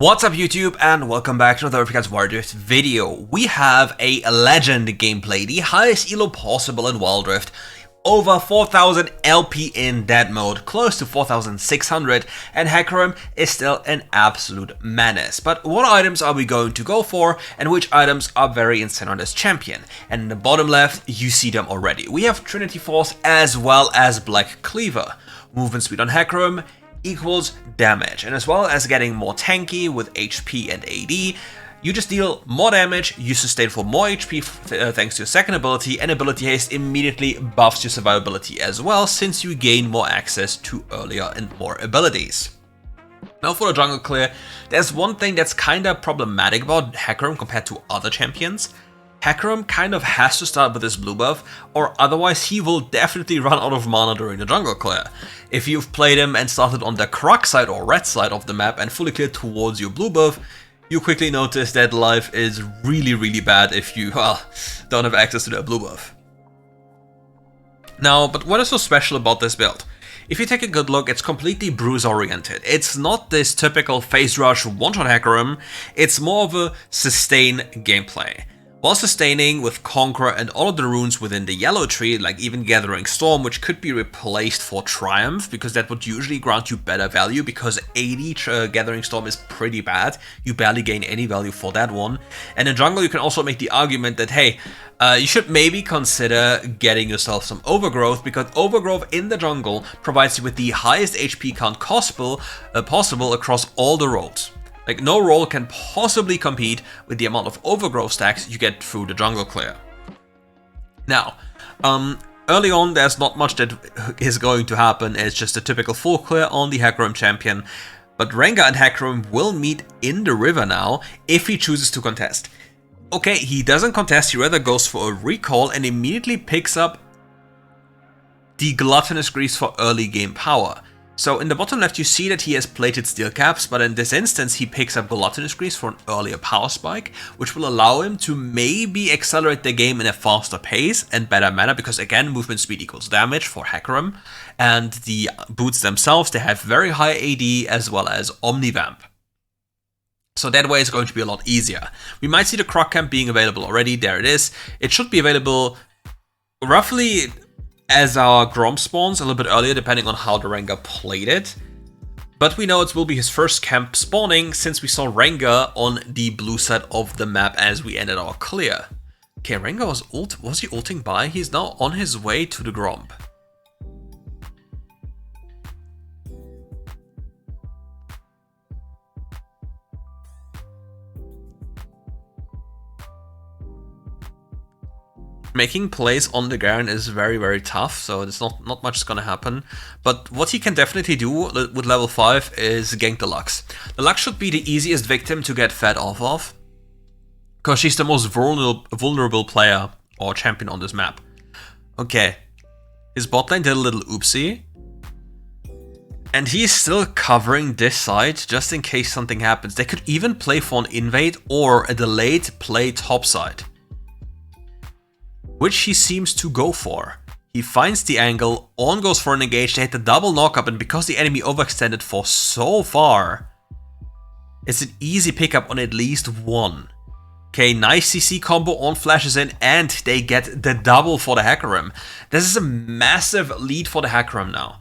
What's up YouTube, and welcome back to another RiftGuides WildRift video. We have a legend gameplay, the highest elo possible in WildRift, over 4000 LP in dead mode, close to 4600, and Hecarim is still an absolute menace. But what items are we going to go for, and which items are very insane on this champion? And in the bottom left, you see them already. We have Trinity Force as well as Black Cleaver. Movement speed on Hecarim equals damage, and as well as getting more tanky with HP and AD, you just deal more damage, you sustain for more HP thanks to your second ability, and ability haste immediately buffs your survivability as well, since you gain more access to earlier and more abilities. Now for the jungle clear, there's one thing that's kinda problematic about Hecarim compared to other champions. Hecarim kind of has to start with this blue buff, or otherwise he will definitely run out of mana during the jungle clear. If you've played him and started on the Croc side or red side of the map and fully cleared towards your blue buff, you quickly notice that life is really bad if you, well, don't have access to that blue buff. Now, but what is so special about this build? If you take a good look, it's completely bruise oriented. It's not this typical phase rush one-shot Hecarim, it's more of a sustain gameplay. While sustaining with Conqueror and all of the runes within the yellow tree, like even Gathering Storm, which could be replaced for Triumph, because that would usually grant you better value, because AD Gathering Storm is pretty bad, you barely gain any value for that one. And in jungle you can also make the argument that, hey, you should maybe consider getting yourself some Overgrowth, because Overgrowth in the jungle provides you with the highest HP count possible across all the roles. Like, no role can possibly compete with the amount of Overgrowth stacks you get through the jungle clear. Now, early on there's not much that is going to happen, it's just a typical full clear on the Hecarim champion. But Rengar and Hecarim will meet in the river now if he chooses to contest. Okay, he doesn't contest, he rather goes for a recall and immediately picks up the Gluttonous Grease for early game power. So in the bottom left you see that he has plated steel caps, but in this instance he picks up Gluttonous Grease for an earlier power spike, which will allow him to maybe accelerate the game in a faster pace and better manner, because again, movement speed equals damage for Hecarim, and the boots themselves, they have very high AD as well as Omnivamp. So that way it's going to be a lot easier. We might see the Croc Camp being available already, there it is. It should be available roughly as our Grom spawns a little bit earlier, depending on how the Rengar played it. But we know it will be his first camp spawning, since we saw Rengar on the blue side of the map as we ended our clear. Okay, Rengar was he ulting by? He's now on his way to the Grom. Making plays on the Garen is very tough, so there's not much is gonna happen. But what he can definitely do with level 5 is gank the Lux. The Lux should be the easiest victim to get fed off of, because she's the most vulnerable player or champion on this map. Okay, his bot lane did a little oopsie, and he's still covering this side just in case something happens. They could even play for an invade or a delayed play topside, which he seems to go for. He finds the angle, on goes for an engage, they hit the double knockup, and because the enemy overextended for so far, it's an easy pickup on at least one. Okay, nice CC combo, on flashes in, and they get the double for the Hecarim. This is a massive lead for the Hecarim now.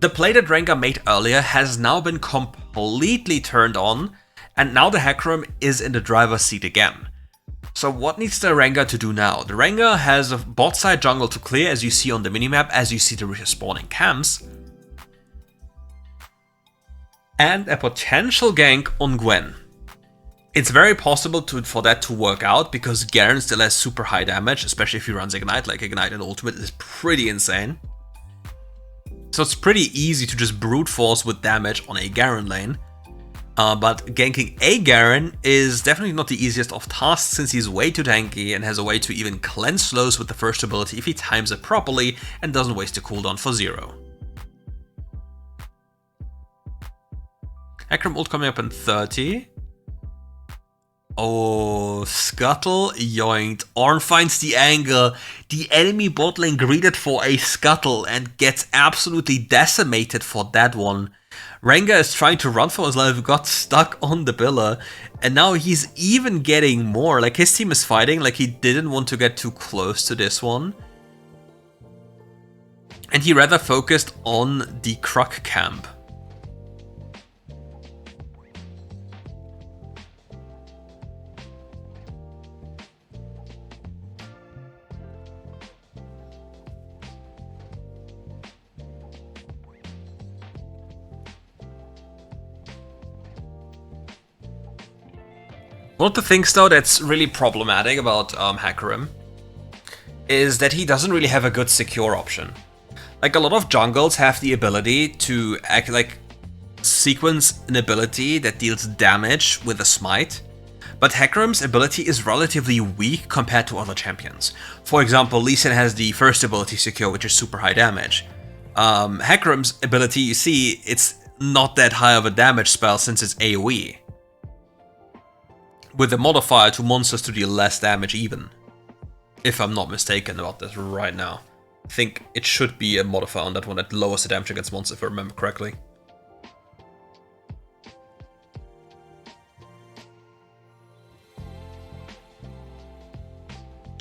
The play that Rengar made earlier has now been completely turned on, and now the Hecarim is in the driver's seat again. So what needs the Rengar to do now? The Rengar has a bot side jungle to clear, as you see on the minimap, as you see the respawning camps, and a potential gank on Gwen. It's very possible for that to work out, because Garen still has super high damage, especially if he runs Ignite. Like, Ignite and Ultimate is pretty insane. So it's pretty easy to just brute force with damage on a Garen lane. But ganking a Garen is definitely not the easiest of tasks, since he's way too tanky and has a way to even cleanse slows with the first ability if he times it properly and doesn't waste the cooldown for 0. Hecarim ult coming up in 30. Oh, Scuttle, yoinked. Ornn finds the angle. The enemy bot lane greeted for a Scuttle and gets absolutely decimated for that one. Rengar is trying to run for his life, got stuck on the pillar, and now he's even getting more. Like, his team is fighting, like he didn't want to get too close to this one. And he rather focused on the Kruk camp. One of the things, though, that's really problematic about Hecarim is that he doesn't really have a good secure option. Like, a lot of jungles have the ability to sequence an ability that deals damage with a smite, but Hecarim's ability is relatively weak compared to other champions. For example, Lee Sin has the first ability secure, which is super high damage. Hecarim's ability, you see, it's not that high of a damage spell since it's AoE, with a modifier to monsters to deal less damage even. If I'm not mistaken about this right now. I think it should be a modifier on that one that lowers the damage against monsters, if I remember correctly.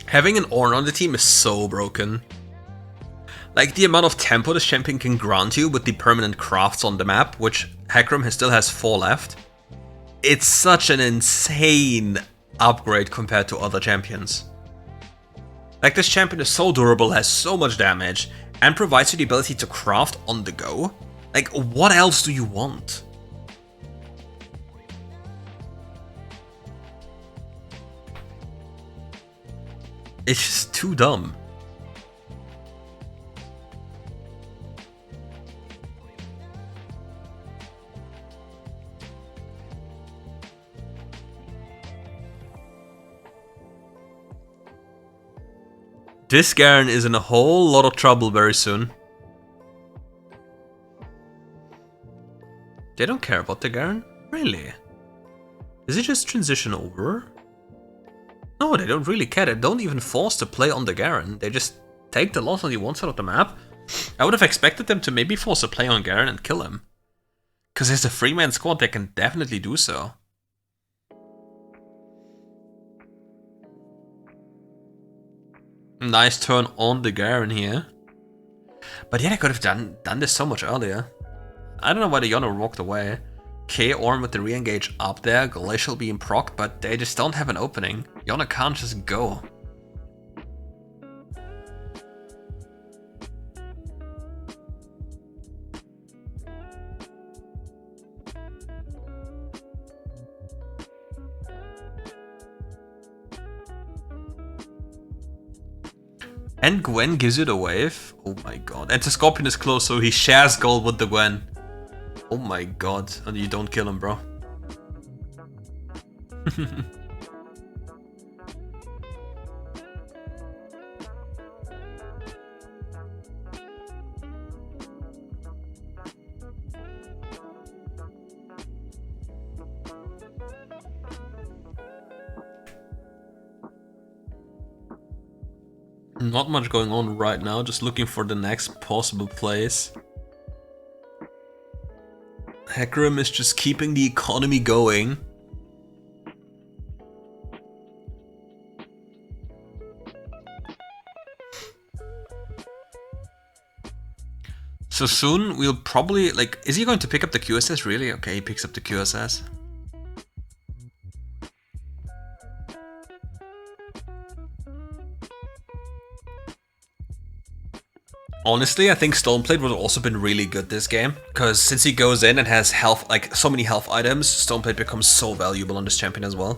Having an Ornn on the team is so broken. Like, the amount of tempo this champion can grant you with the permanent crafts on the map, which Hecarim still has 4 left. It's such an insane upgrade compared to other champions. Like, this champion is so durable, has so much damage, and provides you the ability to craft on the go. Like, what else do you want? It's just too dumb. This Garen is in a whole lot of trouble very soon. They don't care about the Garen? Really? Is it just transition over? No, they don't really care. They don't even force to play on the Garen. They just take the loss on the one side of the map. I would have expected them to maybe force a play on Garen and kill him. Because as a 3-man squad, they can definitely do so. Nice turn on the Garen here. But yeah, they could have done this so much earlier. I don't know why the Yone walked away. K Ornn with the re-engage up there, Glacial being procced, but they just don't have an opening. Yone can't just go. And Gwen gives you the wave? Oh my god. And the Scorpion is close, so he shares gold with the Gwen. Oh my god. And you don't kill him, bro. Not much going on right now, just looking for the next possible place. Hecarim is just keeping the economy going. So soon we'll probably, like, is he going to pick up the QSS really? Okay, he picks up the QSS. Honestly, I think Stoneblade would have also been really good this game, because since he goes in and has health, like so many health items, Stoneblade becomes so valuable on this champion as well.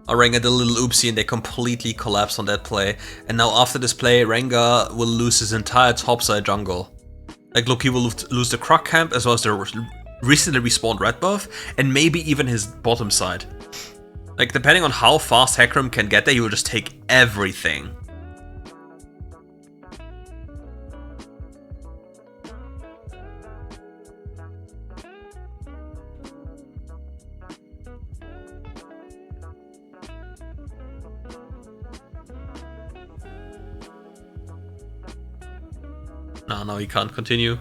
Rengar did a little oopsie and they completely collapsed on that play, and now after this play, Rengar will lose his entire topside jungle. Like, look, he will lose the Kruk camp as well as the recently respawned red buff, and maybe even his bottom side. Like, depending on how fast Hecarim can get there, he will just take everything. No, he can't continue.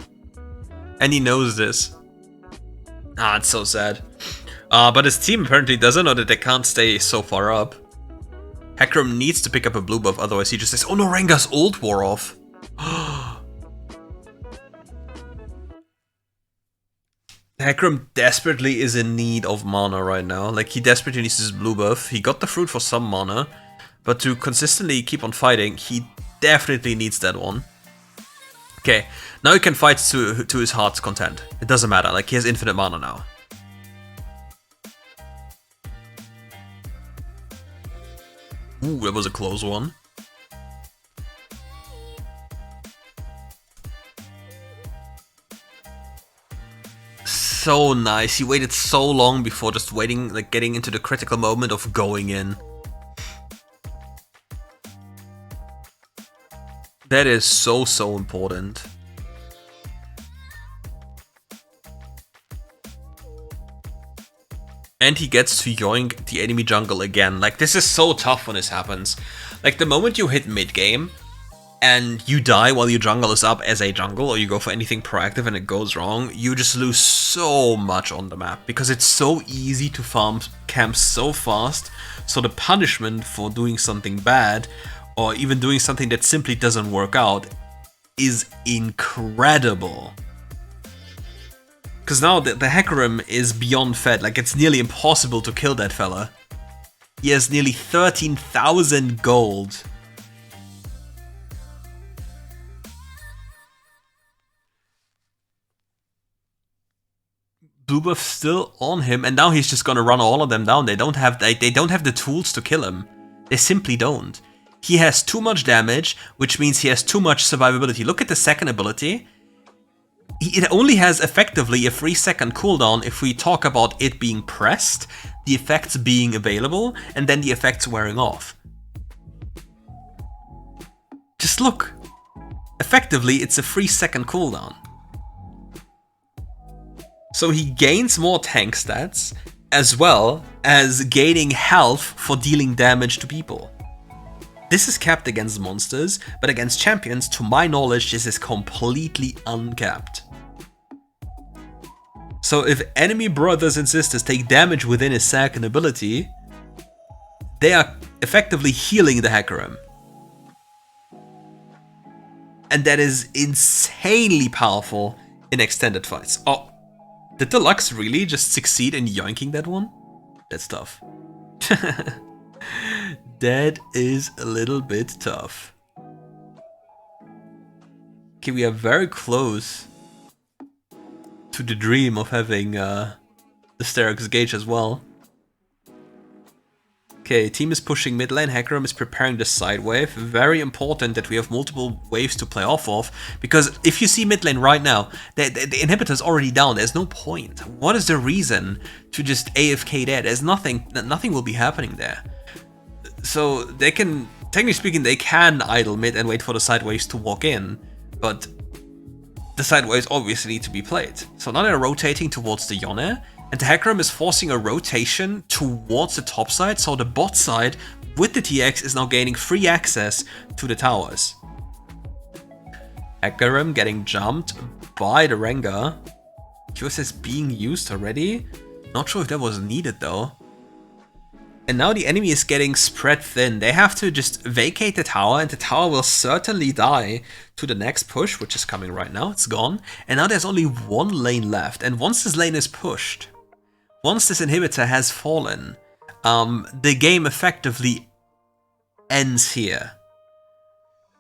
And he knows this. Ah, it's so sad. But his team apparently doesn't know that they can't stay so far up. Hecarim needs to pick up a blue buff, otherwise he just says, oh no, Rengar's ult wore off. Hecarim desperately is in need of mana right now. Like, he desperately needs his blue buff. He got the fruit for some mana, but to consistently keep on fighting, he definitely needs that one. Okay, now he can fight to his heart's content. It doesn't matter, like, he has infinite mana now. Ooh, that was a close one. So nice. He waited so long before just waiting, like getting into the critical moment of going in. That is so important. And he gets to yoink the enemy jungle again. Like, this is so tough when this happens. Like, the moment you hit mid-game and you die while your jungle is up as a jungle, or you go for anything proactive and it goes wrong, you just lose so much on the map, because it's so easy to farm camps so fast. So the punishment for doing something bad, or even doing something that simply doesn't work out, is incredible. Because now the Hecarim is beyond fed, like it's nearly impossible to kill that fella. He has nearly 13,000 gold. Blue buff still on him, and now he's just gonna run all of them down. They don't have the tools to kill him. They simply don't. He has too much damage, which means he has too much survivability. Look at the second ability. It only has effectively a 3-second cooldown if we talk about it being pressed, the effects being available, and then the effects wearing off. Just look. Effectively, it's a 3-second cooldown. So he gains more tank stats, as well as gaining health for dealing damage to people. This is capped against monsters, but against champions, to my knowledge, this is completely uncapped. So if enemy brothers and sisters take damage within his second ability, they are effectively healing the Hecarim. And that is insanely powerful in extended fights. Oh, did the Lux really just succeed in yoinking that one? That's tough. That is a little bit tough. Okay, we are very close to the dream of having the Sterix gauge as well. Okay, team is pushing mid lane, Hecarim is preparing the side wave. Very important that we have multiple waves to play off of, because if you see mid lane right now, the inhibitor's already down, there's no point. What is the reason to just AFK there? There's nothing will be happening there. So they can, technically speaking, they can idle mid and wait for the side waves to walk in, but the side waves obviously need to be played. So now they're rotating towards the Yone, and the Hecarim is forcing a rotation towards the top side, so the bot side with the TX is now gaining free access to the towers. Hecarim getting jumped by the Rengar. QS is being used already. Not sure if that was needed though. And now the enemy is getting spread thin. They have to just vacate the tower, and the tower will certainly die to the next push, which is coming right now. It's gone. And now there's only one lane left. And once this lane is pushed, once this inhibitor has fallen, the game effectively ends here.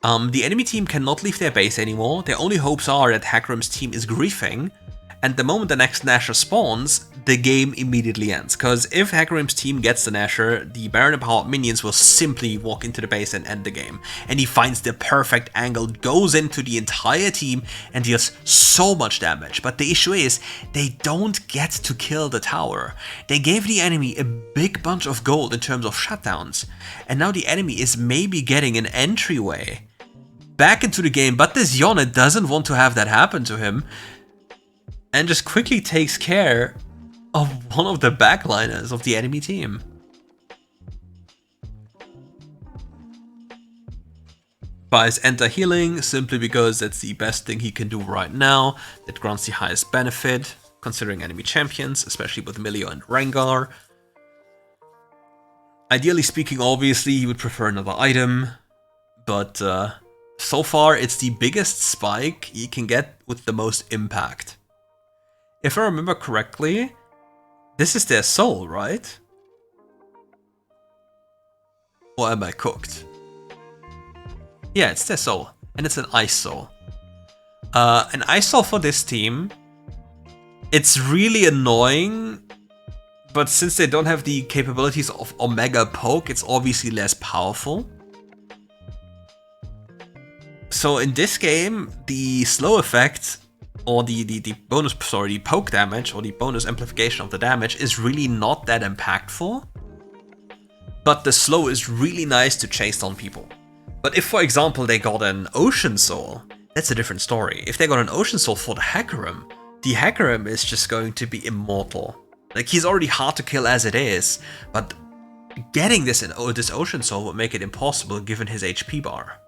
The enemy team cannot leave their base anymore. Their only hopes are that Hecarim's team is griefing, and the moment the next Nasher spawns, the game immediately ends. Because if Hecarim's team gets the Nasher, the Baron empowered minions will simply walk into the base and end the game. And he finds the perfect angle, goes into the entire team, and deals so much damage. But the issue is, they don't get to kill the tower. They gave the enemy a big bunch of gold in terms of shutdowns. And now the enemy is maybe getting an entryway back into the game, but this Yone doesn't want to have that happen to him, and just quickly takes care of one of the backliners of the enemy team. Buys Enter Healing simply because that's the best thing he can do right now. It grants the highest benefit, considering enemy champions, especially with Milio and Rengar. Ideally speaking, obviously, he would prefer another item, but so far it's the biggest spike he can get with the most impact. If I remember correctly, this is their soul, right? Or am I cooked? Yeah, it's their soul, and it's an ice soul. An ice soul for this team, it's really annoying, but since they don't have the capabilities of Omega Poke, it's obviously less powerful. So in this game, the slow effect, or the bonus, sorry, the poke damage, or the bonus amplification of the damage is really not that impactful. But the slow is really nice to chase down people. But if, for example, they got an Ocean Soul, that's a different story. If they got an Ocean Soul for the Hecarim is just going to be immortal. Like, he's already hard to kill as it is, but getting this Ocean Soul would make it impossible given his HP bar.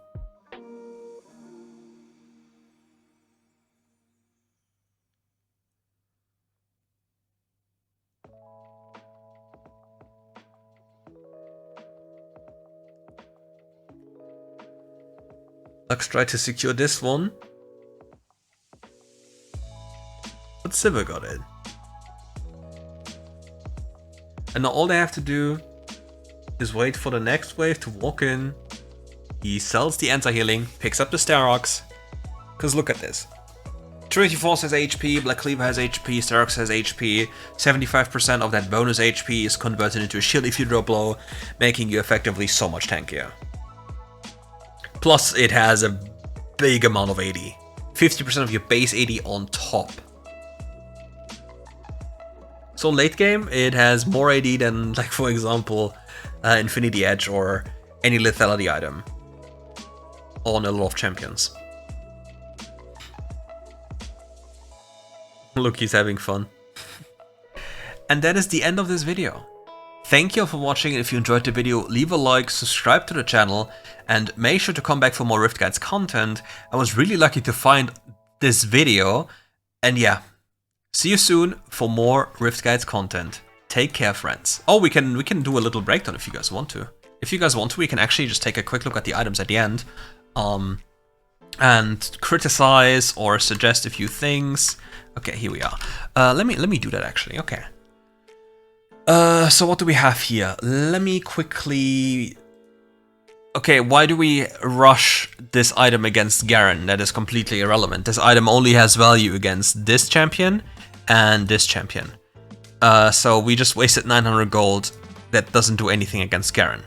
Let's try to secure this one. But Sivir got it. And now all they have to do is wait for the next wave to walk in. He sells the anti-healing, picks up the Starox. Because look at this. Trinity Force has HP, Black Cleaver has HP, Starox has HP. 75% of that bonus HP is converted into a shield if you draw a blow, making you effectively so much tankier. Plus, it has a big amount of AD. 50% of your base AD on top. So late game, it has more AD than, like, for example, Infinity Edge or any lethality item on a lot of champions. Look, he's having fun. And that is the end of this video. Thank you for watching, and if you enjoyed the video, leave a like, subscribe to the channel, and make sure to come back for more RiftGuides content. I was really lucky to find this video, and yeah, see you soon for more RiftGuides content. Take care, friends. Oh, we can do a little breakdown if you guys want to. If you guys want to, we can actually just take a quick look at the items at the end, and criticize or suggest a few things. Okay, here we are. Let me do that actually. Okay. So what do we have here? Let me quickly... Okay, why do we rush this item against Garen? That is completely irrelevant. This item only has value against this champion and this champion. So we just wasted 900 gold. That doesn't do anything against Garen.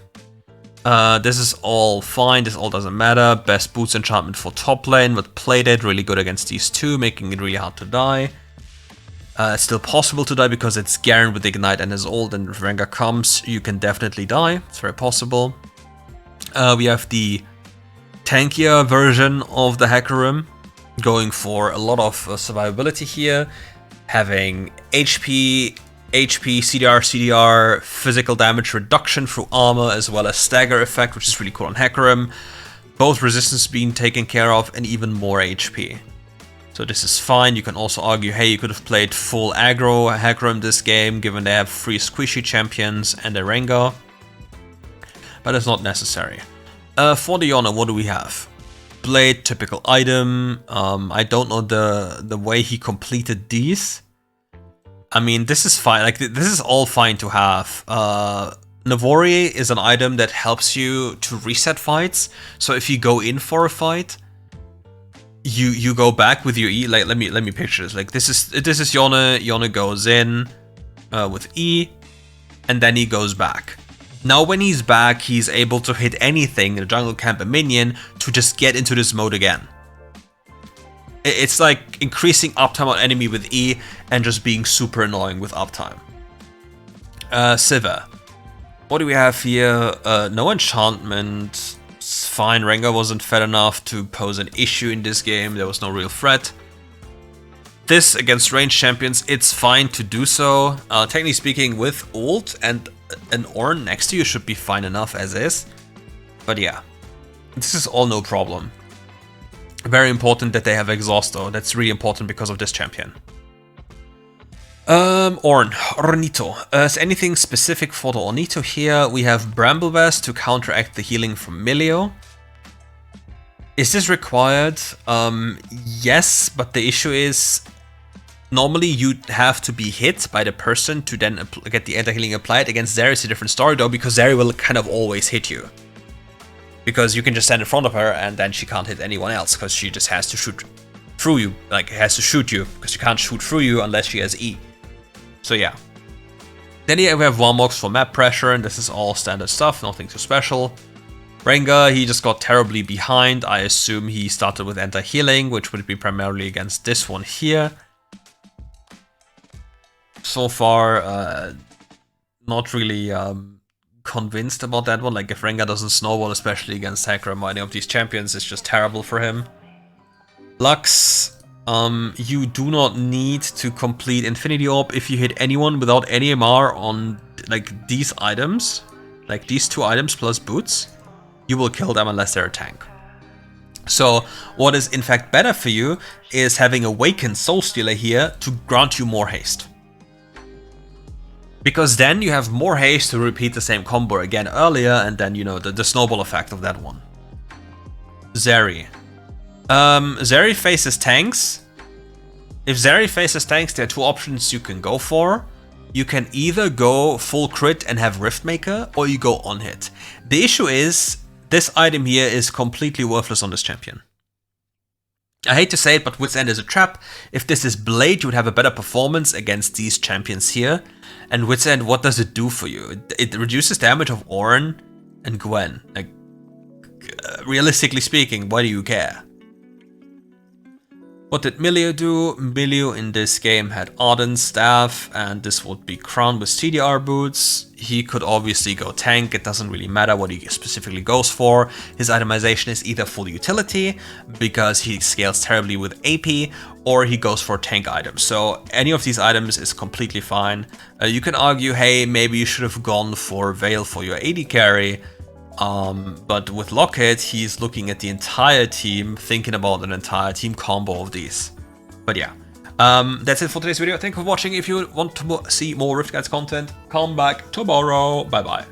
This is all fine, this all doesn't matter. Best boots enchantment for top lane, but played it really good against these two, making it really hard to die. It's still possible to die because it's Garen with Ignite and his ult, and if Rengar comes, you can definitely die. It's very possible. We have the tankier version of the Hecarim, going for a lot of survivability here, having HP, CDR, physical damage reduction through armor, as well as stagger effect, which is really cool on Hecarim. Both resistance being taken care of, and even more HP. So this is fine. You can also argue, hey, you could have played full aggro Hecarim this game, given they have 3 squishy champions and a Rengar. But it's not necessary. For the Honor, what do we have? Blade, typical item. I don't know the way he completed these. I mean, this is fine. Like, this is all fine to have. Navori is an item that helps you to reset fights. So if you go in for a fight, you go back with your E. Like, let me picture this. Like, this is Yone. Yone goes in with E, and then he goes back. Now when he's back, he's able to hit anything in the jungle camp, a minion, to just get into this mode again. It's like increasing uptime on enemy with E and just being super annoying with uptime. Sivir. What do we have here? No enchantment. It's fine. Rengar wasn't fed enough to pose an issue in this game. There was no real threat. This against ranged champions, it's fine to do so. Technically speaking, with ult and an Ornn next to you should be fine enough as is. But yeah. This is all no problem. Very important that they have exhaust though. That's really important because of this champion. Ornito. Is anything specific for the Ornito here? We have Bramble Vest to counteract the healing from Milio. Is this required? Yes, but the issue is normally you have to be hit by the person to then get the anti-healing applied. Against Zeri, it's a different story though, because Zeri will kind of always hit you. Because you can just stand in front of her and then she can't hit anyone else because she just has to shoot through you. Like, has to shoot you because she can't shoot through you unless she has E. So yeah. Then here we have Warmox for map pressure, and this is all standard stuff, nothing too special. Rengar, he just got terribly behind. I assume he started with anti-healing, which would be primarily against this one here. So far, not really convinced about that one. Like, if Rengar doesn't snowball, especially against Hecarim or any of these champions, it's just terrible for him. Lux, you do not need to complete Infinity Orb if you hit anyone without any MR on like these items, like these two items plus boots, you will kill them unless they're a tank. So what is in fact better for you is having Awakened Soul Stealer here to grant you more haste. Because then you have more haste to repeat the same combo again earlier, and then, you know, the snowball effect of that one. Zeri. Zeri faces tanks. If Zeri faces tanks, there are two options you can go for. You can either go full crit and have Riftmaker, or you go on hit. The issue is, this item here is completely worthless on this champion. I hate to say it, but Wit's End is a trap. If this is Blade, you would have a better performance against these champions here. And Wit's End, what does it do for you? It reduces damage of Ornn and Gwen. Like, realistically speaking, why do you care? What did Milio do? Milio in this game had Ardent Staff, and this would be crowned with CDR boots. He could obviously go tank, it doesn't really matter what he specifically goes for. His itemization is either full utility, because he scales terribly with AP, or he goes for tank items. So any of these items is completely fine. You can argue, hey, maybe you should have gone for Veil for your AD carry. But with Lockheed, he's looking at the entire team, thinking about an entire team combo of these. But yeah, that's it for today's video. Thank you for watching. If you want to see more RiftGuides content, come back tomorrow. Bye bye.